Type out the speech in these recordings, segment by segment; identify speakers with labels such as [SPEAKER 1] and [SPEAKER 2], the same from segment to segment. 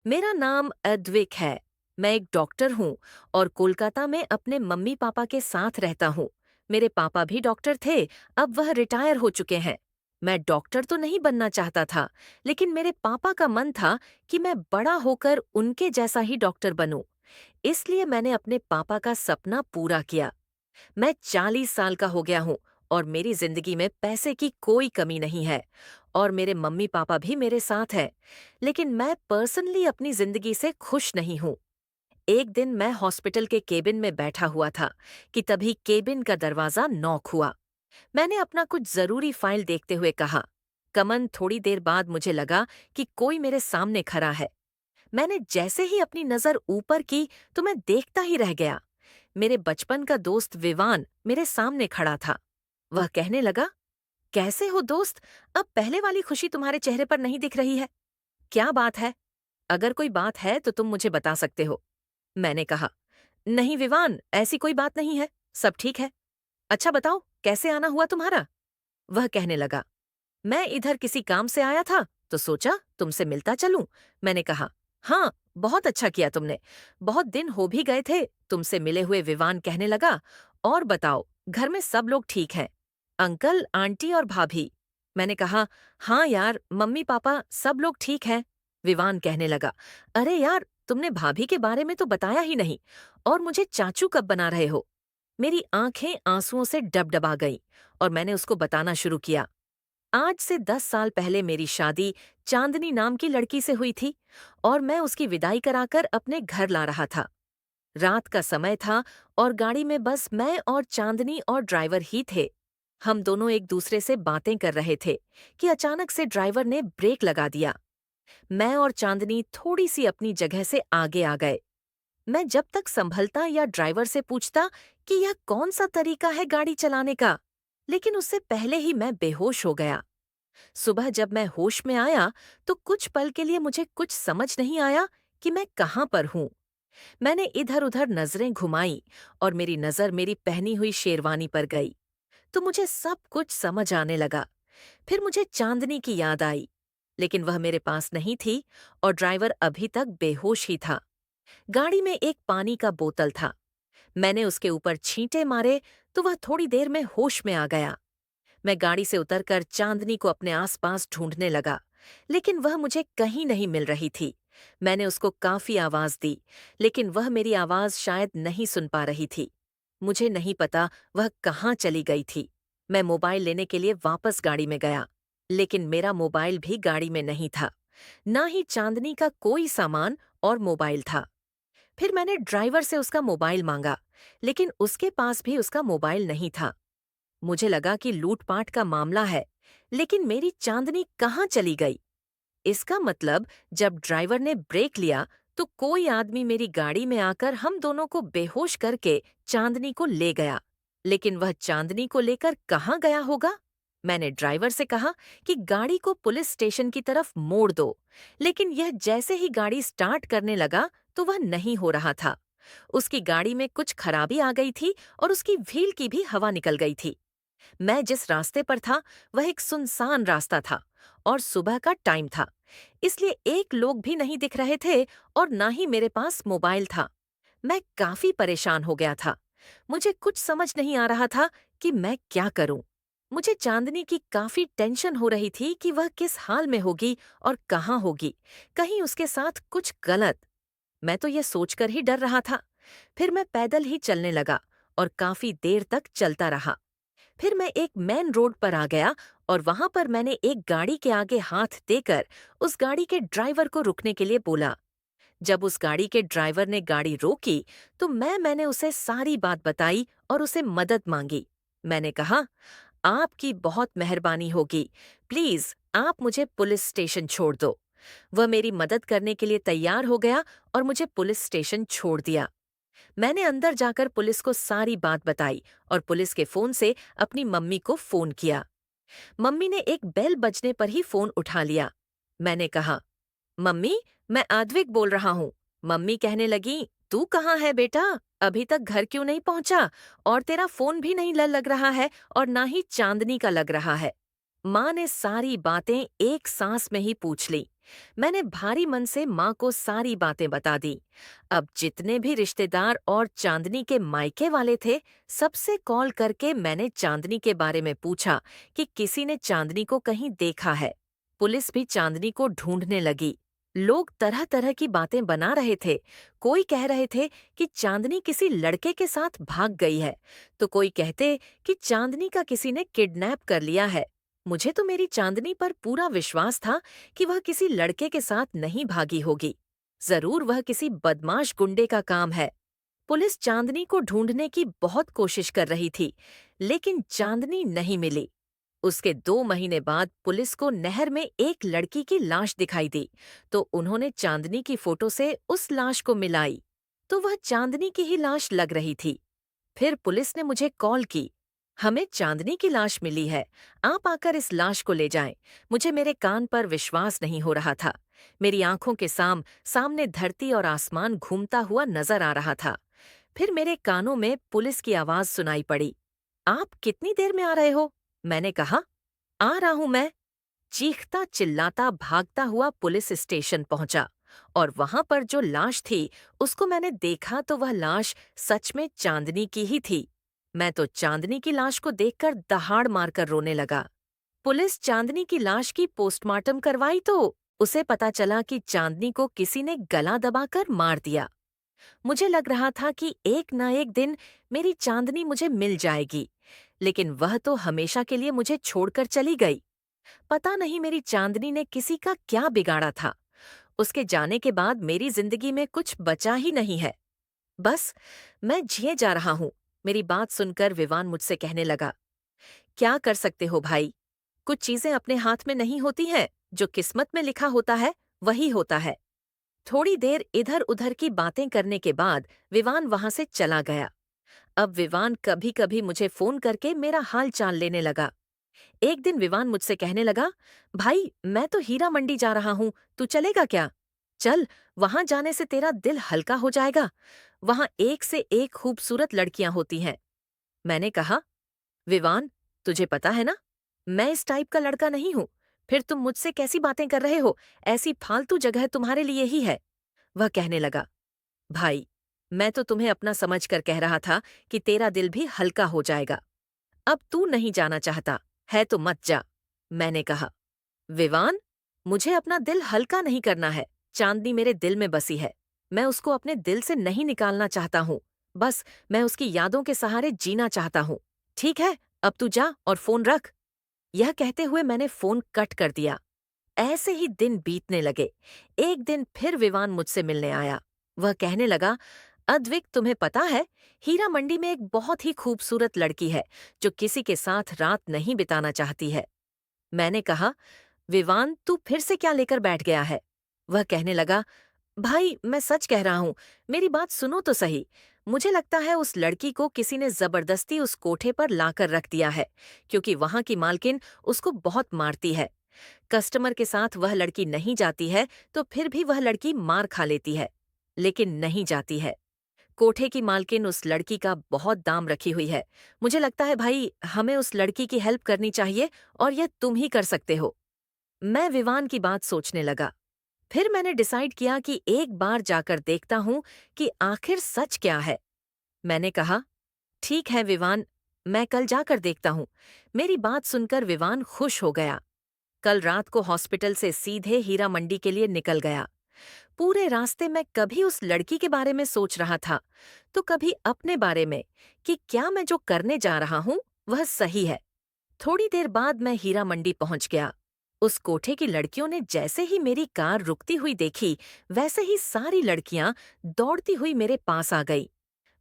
[SPEAKER 1] मेरा नाम अद्विक है। मैं एक डॉक्टर हूँ और कोलकाता में अपने मम्मी पापा के साथ रहता हूँ। मेरे पापा भी डॉक्टर थे, अब वह रिटायर हो चुके हैं। मैं डॉक्टर तो नहीं बनना चाहता था, लेकिन मेरे पापा का मन था कि मैं बड़ा होकर उनके जैसा ही डॉक्टर बनूं। इसलिए मैंने अपने पापा का सपना पूरा किया। मैं 40 साल का हो गया हूँ और मेरी जिंदगी में पैसे की कोई कमी नहीं है और मेरे मम्मी पापा भी मेरे साथ हैं। लेकिन मैं पर्सनली अपनी जिंदगी से खुश नहीं हूँ। एक दिन मैं हॉस्पिटल के केबिन में बैठा हुआ था कि तभी केबिन का दरवाजा नॉक हुआ। मैंने अपना कुछ जरूरी फाइल देखते हुए कहा, कमन। थोड़ी देर बाद मुझे लगा कि कोई मेरे सामने खड़ा है। मैंने जैसे ही अपनी नजर ऊपर की तो मैं देखता ही रह गया। मेरे बचपन का दोस्त विवान मेरे सामने खड़ा था। वह कहने लगा, कैसे हो दोस्त? अब पहले वाली खुशी तुम्हारे चेहरे पर नहीं दिख रही है। क्या बात है? अगर कोई बात है तो तुम मुझे बता सकते हो। मैंने कहा, नहीं विवान, ऐसी कोई बात नहीं है, सब ठीक है। अच्छा बताओ, कैसे आना हुआ तुम्हारा? वह कहने लगा, मैं इधर किसी काम से आया था तो सोचा तुमसे मिलता चलूं। मैंने कहा, हाँ, बहुत अच्छा किया तुमने। बहुत दिन हो भी गए थे तुमसे मिले हुए। विवान कहने लगा, और बताओ, घर में सब लोग ठीक हैं? अंकल, आंटी और भाभी? मैंने कहा, हाँ यार, मम्मी पापा सब लोग ठीक हैं। विवान कहने लगा, अरे यार, तुमने भाभी के बारे में तो बताया ही नहीं। और मुझे चाचू कब बना रहे हो? मेरी आंखें आंसुओं से डबडबा गईं और मैंने उसको बताना शुरू किया। आज से 10 साल पहले मेरी शादी चांदनी नाम की लड़की से हुई थी और मैं उसकी विदाई कराकर अपने घर ला रहा था। रात का समय था और गाड़ी में बस मैं और चांदनी और ड्राइवर ही थे। हम दोनों एक दूसरे से बातें कर रहे थे कि अचानक से ड्राइवर ने ब्रेक लगा दिया। मैं और चांदनी थोड़ी सी अपनी जगह से आगे आ गए। मैं जब तक संभलता या ड्राइवर से पूछता कि यह कौन सा तरीका है गाड़ी चलाने का, लेकिन उससे पहले ही मैं बेहोश हो गया। सुबह जब मैं होश में आया तो कुछ पल के लिए मुझे कुछ समझ नहीं आया कि मैं कहाँ पर हूँ। मैंने इधर उधर नजरें घुमाई और मेरी नजर मेरी पहनी हुई शेरवानी पर गई तो मुझे सब कुछ समझ आने लगा। फिर मुझे चांदनी की याद आई, लेकिन वह मेरे पास नहीं थी और ड्राइवर अभी तक बेहोश ही था। गाड़ी में एक पानी का बोतल था। मैंने उसके ऊपर छींटे मारे तो वह थोड़ी देर में होश में आ गया। मैं गाड़ी से उतरकर चांदनी को अपने आसपास ढूंढने लगा, लेकिन वह मुझे कहीं नहीं मिल रही थी। मैंने उसको काफी आवाज दी, लेकिन वह मेरी आवाज शायद नहीं सुन पा रही थी। मुझे नहीं पता वह कहाँ चली गई थी। मैं मोबाइल लेने के लिए वापस गाड़ी में गया, लेकिन मेरा मोबाइल भी गाड़ी में नहीं था। ना ही चांदनी का कोई सामान और मोबाइल था। फिर मैंने ड्राइवर से उसका मोबाइल मांगा, लेकिन उसके पास भी उसका मोबाइल नहीं था। मुझे लगा कि लूटपाट का मामला है, लेकिन मेरी चांदनी कहाँ चली गई? इसका मतलब जब ड्राइवर ने ब्रेक लिया तो कोई आदमी मेरी गाड़ी में आकर हम दोनों को बेहोश करके चांदनी को ले गया। लेकिन वह चांदनी को लेकर कहाँ गया होगा? मैंने ड्राइवर से कहा कि गाड़ी को पुलिस स्टेशन की तरफ मोड़ दो, लेकिन यह जैसे ही गाड़ी स्टार्ट करने लगा तो वह नहीं हो रहा था। उसकी गाड़ी में कुछ खराबी आ गई थी और उसकी व्हील की भी हवा निकल गई थी। मैं जिस रास्ते पर था वह एक सुनसान रास्ता था और सुबह का टाइम था, इसलिए एक लोग भी नहीं दिख रहे थे और ना ही मेरे पास मोबाइल था। मैं काफी परेशान हो गया था। मुझे कुछ समझ नहीं आ रहा था कि मैं क्या करूं। मुझे चांदनी की काफी टेंशन हो रही थी कि वह किस हाल में होगी और कहाँ होगी, कहीं उसके साथ कुछ गलत। मैं तो ये सोचकर ही डर रहा था। फिर मैं पैदल ही चलने लगा और काफी देर तक चलता रहा। फिर मैं एक मेन रोड पर आ गया और वहां पर मैंने एक गाड़ी के आगे हाथ देकर उस गाड़ी के ड्राइवर को रुकने के लिए बोला। जब उस गाड़ी के ड्राइवर ने गाड़ी रोकी तो मैंने उसे सारी बात बताई और उसे मदद मांगी। मैंने कहा, आपकी बहुत मेहरबानी होगी, प्लीज आप मुझे पुलिस स्टेशन छोड़ दो। वह मेरी मदद करने के लिए तैयार हो गया और मुझे पुलिस स्टेशन छोड़ दिया। मैंने अंदर जाकर पुलिस को सारी बात बताई और पुलिस के फोन से अपनी मम्मी को फोन किया। मम्मी ने एक बेल बजने पर ही फोन उठा लिया। मैंने कहा, मम्मी, मैं आद्विक बोल रहा हूँ। मम्मी कहने लगी, तू कहाँ है बेटा? अभी तक घर क्यों नहीं पहुंचा? और तेरा फोन भी नहीं लग रहा है और ना ही चांदनी का लग रहा है। माँ ने सारी बातें एक सांस में ही पूछ ली। मैंने भारी मन से माँ को सारी बातें बता दी। अब जितने भी रिश्तेदार और चांदनी के मायके वाले थे, सबसे कॉल करके मैंने चांदनी के बारे में पूछा कि किसी ने चांदनी को कहीं देखा है। पुलिस भी चांदनी को ढूंढने लगी। लोग तरह तरह की बातें बना रहे थे। कोई कह रहे थे कि चांदनी किसी लड़के के साथ भाग गई है, तो कोई कहते कि चांदनी का किसी ने किडनैप कर लिया है। मुझे तो मेरी चांदनी पर पूरा विश्वास था कि वह किसी लड़के के साथ नहीं भागी होगी। जरूर वह किसी बदमाश गुंडे का काम है। पुलिस चांदनी को ढूंढने की बहुत कोशिश कर रही थी, लेकिन चांदनी नहीं मिली। उसके 2 महीने बाद पुलिस को नहर में एक लड़की की लाश दिखाई दी, तो उन्होंने चांदनी की फोटो से उस लाश को मिलाई, तो वह चांदनी की ही लाश लग रही थी। फिर पुलिस ने मुझे कॉल की। हमें चांदनी की लाश मिली है, आप आकर इस लाश को ले जाएं। मुझे मेरे कान पर विश्वास नहीं हो रहा था। मेरी आंखों के सामने धरती और आसमान घूमता हुआ नजर आ रहा था। फिर मेरे कानों में पुलिस की आवाज सुनाई पड़ी। आप कितनी देर में आ रहे हो? मैंने कहा, आ रहा हूं मैं। चीखता चिल्लाता भागता हुआ पुलिस स्टेशन पहुंचा, और वहां पर जो लाश थी उसको मैंने देखा तो वह लाश सच में चांदनी की ही थी। मैं तो चांदनी की लाश को देखकर दहाड़ मारकर रोने लगा। पुलिस चांदनी की लाश की पोस्टमार्टम करवाई तो उसे पता चला कि चांदनी को किसी ने गला दबाकर मार दिया। मुझे लग रहा था कि एक न एक दिन मेरी चांदनी मुझे मिल जाएगी, लेकिन वह तो हमेशा के लिए मुझे छोड़कर चली गई। पता नहीं मेरी चांदनी ने किसी का क्या बिगाड़ा था। उसके जाने के बाद मेरी जिंदगी में कुछ बचा ही नहीं है। बस मैं जिए जा रहा हूँ। मेरी बात सुनकर विवान मुझसे कहने लगा, क्या कर सकते हो भाई? कुछ चीजें अपने हाथ में नहीं होती हैं। जो किस्मत में लिखा होता है वही होता है। थोड़ी देर इधर उधर की बातें करने के बाद विवान वहां से चला गया। अब विवान कभी कभी मुझे फोन करके मेरा हाल चाल लेने लगा। एक दिन विवान मुझसे कहने लगा, भाई मैं तो हीरा मंडी जा रहा हूँ, तू चलेगा क्या? चल, वहां जाने से तेरा दिल हल्का हो जाएगा। वहां एक से एक खूबसूरत लड़कियां होती हैं। मैंने कहा, विवान, तुझे पता है ना, मैं इस टाइप का लड़का नहीं हूं। फिर तुम मुझसे कैसी बातें कर रहे हो? ऐसी फालतू जगह तुम्हारे लिए ही है। वह कहने लगा, भाई मैं तो तुम्हें अपना समझ कर कह रहा था कि तेरा दिल भी हल्का हो जाएगा। अब तू नहीं जाना चाहता है तो मत जा। मैंने कहा, विवान, मुझे अपना दिल हल्का नहीं करना है। चांदनी मेरे दिल में बसी है। मैं उसको अपने दिल से नहीं निकालना चाहता हूँ। बस मैं उसकी यादों के सहारे जीना चाहता हूँ। ठीक है, अब तू जा और फोन रख। यह कहते हुए मैंने फोन कट कर दिया। ऐसे ही दिन बीतने लगे। एक दिन फिर विवान मुझसे मिलने आया। वह कहने लगा, अद्विक, तुम्हें पता है, हीरा मंडी में एक बहुत ही खूबसूरत लड़की है जो किसी के साथ रात नहीं बिताना चाहती है। मैंने कहा, विवान, तू फिर से क्या लेकर बैठ गया है? वह कहने लगा, भाई मैं सच कह रहा हूँ, मेरी बात सुनो तो सही। मुझे लगता है उस लड़की को किसी ने जबरदस्ती उस कोठे पर लाकर रख दिया है, क्योंकि वहां की मालकिन उसको बहुत मारती है। कस्टमर के साथ वह लड़की नहीं जाती है तो फिर भी वह लड़की मार खा लेती है, लेकिन नहीं जाती है। कोठे की मालकिन उस लड़की का बहुत दाम रखी हुई है। मुझे लगता है भाई, हमें उस लड़की की हेल्प करनी चाहिए, और यह तुम ही कर सकते हो। मैं विवान की बात सोचने लगा। फिर मैंने डिसाइड किया कि एक बार जाकर देखता हूं कि आखिर सच क्या है। मैंने कहा, ठीक है विवान, मैं कल जाकर देखता हूं। मेरी बात सुनकर विवान खुश हो गया। कल रात को हॉस्पिटल से सीधे हीरा मंडी के लिए निकल गया। पूरे रास्ते मैं कभी उस लड़की के बारे में सोच रहा था, तो कभी अपने बारे में कि क्या मैं जो करने जा रहा हूं वह सही है। थोड़ी देर बाद मैं हीरा मंडी पहुंच गया। उस कोठे की लड़कियों ने जैसे ही मेरी कार रुकती हुई देखी, वैसे ही सारी लड़कियां दौड़ती हुई मेरे पास आ गई।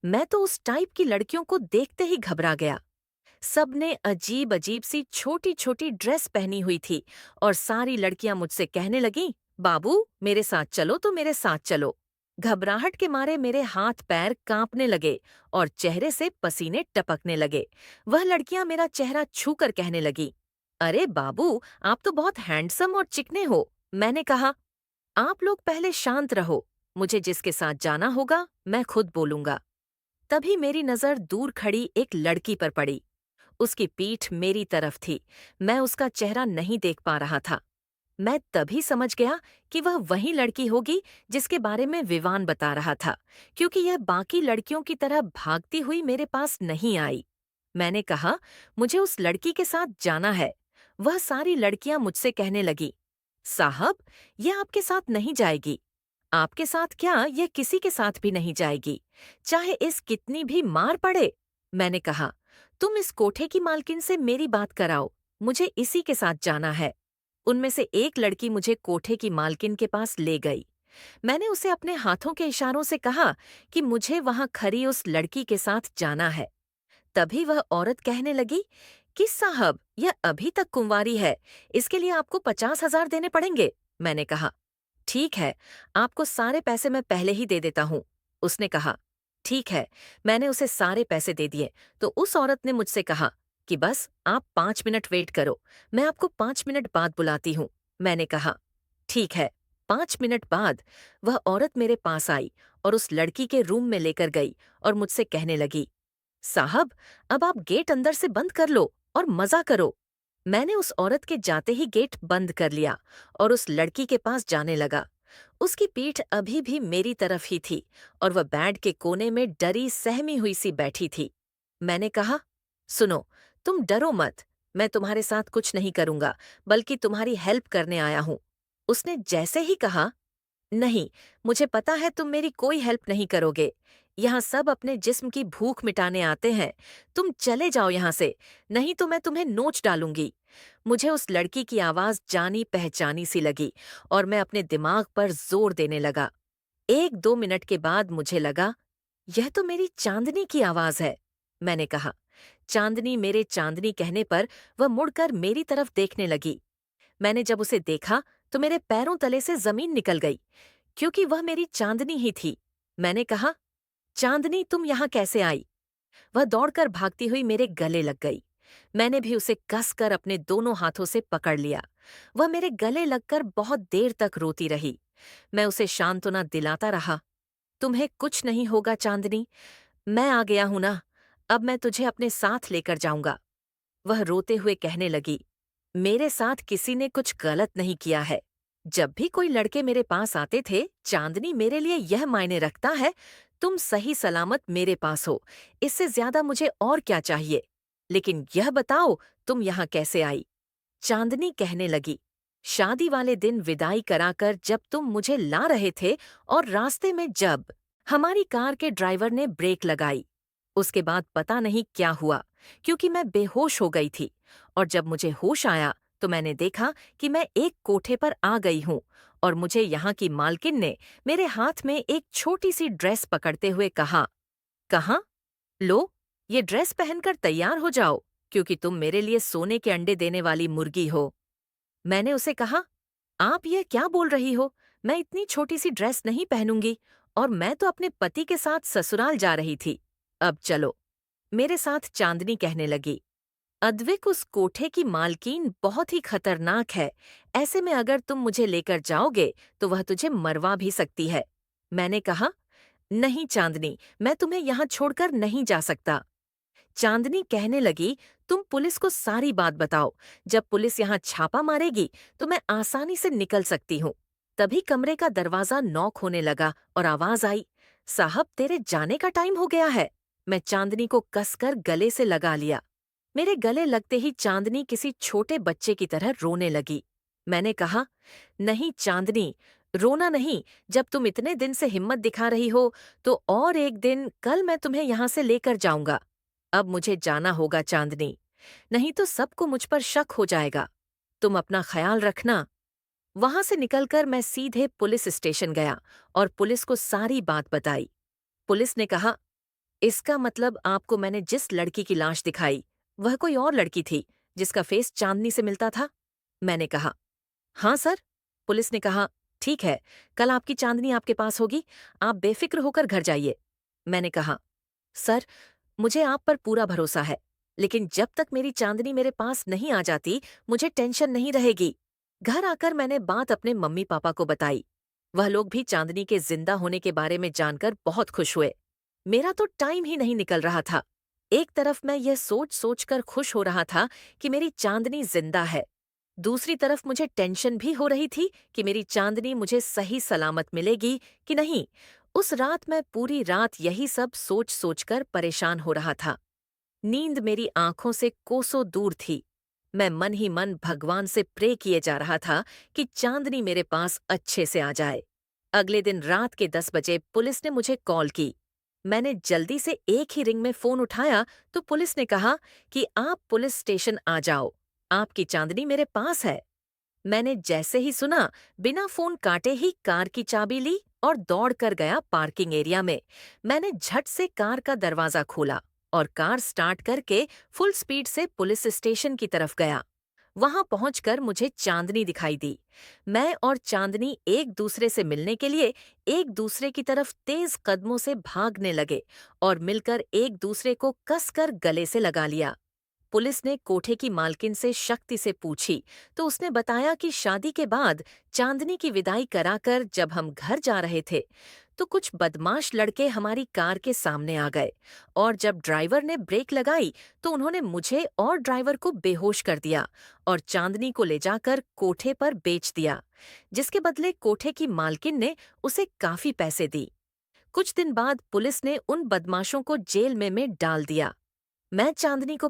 [SPEAKER 1] मैं तो उस टाइप की लड़कियों को देखते ही घबरा गया। सबने अजीब अजीब सी छोटी छोटी ड्रेस पहनी हुई थी, और सारी लड़कियां मुझसे कहने लगीं, बाबू मेरे साथ चलो तो मेरे साथ चलो। घबराहट के मारे मेरे हाथ पैर कांपने लगे और चेहरे से पसीने टपकने लगे। वह लड़कियां मेरा चेहरा छूकर कहने लगी, अरे बाबू, आप तो बहुत हैंडसम और चिकने हो। मैंने कहा, आप लोग पहले शांत रहो। मुझे जिसके साथ जाना होगा मैं खुद बोलूंगा। तभी मेरी नजर दूर खड़ी एक लड़की पर पड़ी। उसकी पीठ मेरी तरफ थी। मैं उसका चेहरा नहीं देख पा रहा था। मैं तभी समझ गया कि वह वही लड़की होगी जिसके बारे में विवान बता रहा था, क्योंकि यह बाकी लड़कियों की तरह भागती हुई मेरे पास नहीं आई। मैंने कहा, मुझे उस लड़की के साथ जाना है। वह सारी लड़कियां मुझसे कहने लगी, साहब, यह आपके साथ नहीं जाएगी। आपके साथ क्या, यह किसी के साथ भी नहीं जाएगी, चाहे इस कितनी भी मार पड़े। मैंने कहा, तुम इस कोठे की मालकिन से मेरी बात कराओ, मुझे इसी के साथ जाना है। उनमें से एक लड़की मुझे कोठे की मालकिन के पास ले गई। मैंने उसे अपने हाथों के इशारों से कहा कि मुझे वहां खड़ी उस लड़की के साथ जाना है। तभी वह औरत कहने लगी कि साहब, यह अभी तक कुंवारी है, इसके लिए आपको 50,000 देने पड़ेंगे। मैंने कहा, ठीक है, आपको सारे पैसे मैं पहले ही दे देता हूँ। उसने कहा, ठीक है। मैंने उसे सारे पैसे दे दिए तो उस औरत ने मुझसे कहा कि बस आप 5 मिनट वेट करो, मैं आपको 5 मिनट बाद बुलाती हूँ। मैंने कहा, ठीक है। 5 मिनट बाद वह औरत मेरे पास आई और उस लड़की के रूम में लेकर गई और मुझसे कहने लगी, साहब, अब आप गेट अंदर से बंद कर लो और मजा करो। मैंने उस औरत के जाते ही गेट बंद कर लिया और उस लड़की के पास जाने लगा। उसकी पीठ अभी भी मेरी तरफ ही थी और वह बेड के कोने में डरी सहमी हुई सी बैठी थी। मैंने कहा, सुनो, तुम डरो मत, मैं तुम्हारे साथ कुछ नहीं करूंगा, बल्कि तुम्हारी हेल्प करने आया हूं। उसने जैसे ही कहा, नहीं, मुझे पता है तुम मेरी कोई हेल्प नहीं करोगे। यहाँ सब अपने जिस्म की भूख मिटाने आते हैं। तुम चले जाओ यहाँ से, नहीं तो मैं तुम्हें नोच डालूंगी। मुझे उस लड़की की आवाज जानी पहचानी सी लगी और मैं अपने दिमाग पर जोर देने लगा। 1-2 मिनट के बाद मुझे लगा, यह तो मेरी चांदनी की आवाज है। मैंने कहा, चांदनी, मेरे चांदनी कहने पर वह मुड़कर मेरी तरफ देखने लगी। मैंने जब उसे देखा तो मेरे पैरों तले से जमीन निकल गई, क्योंकि वह मेरी चांदनी ही थी। मैंने कहा, चांदनी, तुम यहाँ कैसे आई? वह दौड़कर भागती हुई मेरे गले लग गई। मैंने भी उसे कसकर अपने दोनों हाथों से पकड़ लिया। वह मेरे गले लगकर बहुत देर तक रोती रही। मैं उसे सांत्वना दिलाता रहा, तुम्हें कुछ नहीं होगा चांदनी, मैं आ गया हूं ना, अब मैं तुझे अपने साथ लेकर जाऊंगा। वह रोते हुए कहने लगी, मेरे साथ किसी ने कुछ गलत नहीं किया है। जब भी कोई लड़के मेरे पास आते थे, चांदनी मेरे लिए यह मायने रखता है, तुम सही सलामत मेरे पास हो, इससे ज्यादा मुझे और क्या चाहिए। लेकिन यह बताओ, तुम यहाँ कैसे आई? चांदनी कहने लगी, शादी वाले दिन विदाई कराकर जब तुम मुझे ला रहे थे और रास्ते में जब हमारी कार के ड्राइवर ने ब्रेक लगाई, उसके बाद पता नहीं क्या हुआ, क्योंकि मैं बेहोश हो गई थी। और जब मुझे होश आया तो मैंने देखा कि मैं एक कोठे पर आ गई हूँ और मुझे यहाँ की मालकिन ने मेरे हाथ में एक छोटी सी ड्रेस पकड़ते हुए कहा, कहाँ? लो, ये ड्रेस पहनकर तैयार हो जाओ, क्योंकि तुम मेरे लिए सोने के अंडे देने वाली मुर्गी हो। मैंने उसे कहा, आप ये क्या बोल रही हो? मैं इतनी छोटी सी ड्रेस नहीं पहनूंगी, और मैं तो अपने पति के साथ ससुराल जा रही थी। अब चलो। मेरे साथ चांदनी कहने लगी, अद्विक, उस कोठे की मालकीन बहुत ही खतरनाक है। ऐसे में अगर तुम मुझे लेकर जाओगे तो वह तुझे मरवा भी सकती है। मैंने कहा, नहीं चांदनी, मैं तुम्हें यहाँ छोड़कर नहीं जा सकता। चांदनी कहने लगी, तुम पुलिस को सारी बात बताओ। जब पुलिस यहाँ छापा मारेगी तो मैं आसानी से निकल सकती हूँ। तभी कमरे का दरवाजा नॉक होने लगा और आवाज आई, साहब, तेरे जाने का टाइम हो गया है। मैं चांदनी को कसकर गले से लगा लिया। मेरे गले लगते ही चांदनी किसी छोटे बच्चे की तरह रोने लगी। मैंने कहा, नहीं चांदनी, रोना नहीं। जब तुम इतने दिन से हिम्मत दिखा रही हो तो और एक दिन कल मैं तुम्हें यहाँ से लेकर जाऊंगा। अब मुझे जाना होगा चांदनी, नहीं तो सबको मुझ पर शक हो जाएगा। तुम अपना ख्याल रखना। वहां से निकलकर मैं सीधे पुलिस स्टेशन गया और पुलिस को सारी बात बताई। पुलिस ने कहा, इसका मतलब आपको मैंने जिस लड़की की लाश दिखाई, वह कोई और लड़की थी जिसका फेस चांदनी से मिलता था? मैंने कहा, हाँ सर। पुलिस ने कहा, ठीक है, कल आपकी चांदनी आपके पास होगी, आप बेफिक्र होकर घर जाइए। मैंने कहा, सर, मुझे आप पर पूरा भरोसा है, लेकिन जब तक मेरी चांदनी मेरे पास नहीं आ जाती, मुझे टेंशन नहीं रहेगी। घर आकर मैंने बात अपने मम्मी पापा को बताई। वह लोग भी चांदनी के जिंदा होने के बारे में जानकर बहुत खुश हुए। मेरा तो टाइम ही नहीं निकल रहा था। एक तरफ मैं यह सोच सोच कर खुश हो रहा था कि मेरी चांदनी जिंदा है, दूसरी तरफ मुझे टेंशन भी हो रही थी कि मेरी चांदनी मुझे सही सलामत मिलेगी कि नहीं। उस रात मैं पूरी रात यही सब सोच सोचकर परेशान हो रहा था। नींद मेरी आंखों से कोसों दूर थी। मैं मन ही मन भगवान से प्रे किए जा रहा था कि चांदनी मेरे पास अच्छे से आ जाए। अगले दिन रात के 10 बजे पुलिस ने मुझे कॉल की। मैंने जल्दी से एक ही रिंग में फोन उठाया तो पुलिस ने कहा कि आप पुलिस स्टेशन आ जाओ, आपकी चांदनी मेरे पास है। मैंने जैसे ही सुना, बिना फोन काटे ही कार की चाबी ली और दौड़ कर गया पार्किंग एरिया में। मैंने झट से कार का दरवाजा खोला और कार स्टार्ट करके फुल स्पीड से पुलिस स्टेशन की तरफ गया। वहां पहुंचकर मुझे चांदनी दिखाई दी। मैं और चांदनी एक दूसरे से मिलने के लिए एक दूसरे की तरफ तेज कदमों से भागने लगे और मिलकर एक दूसरे को कसकर गले से लगा लिया। पुलिस ने कोठे की मालकिन से शक्ति से पूछी तो उसने बताया कि शादी के बाद चांदनी की विदाई कराकर जब हम घर जा रहे थे तो कुछ बदमाश लड़के हमारी कार के सामने आ गए और जब ड्राइवर ने ब्रेक लगाई तो उन्होंने मुझे और ड्राइवर को बेहोश कर दिया और चांदनी को ले जाकर कोठे पर बेच दिया, जिसके बदले कोठे की मालकिन ने उसे काफी पैसे दी। कुछ दिन बाद पुलिस ने उन बदमाशों को जेल में डाल दिया। मैं चांदनी को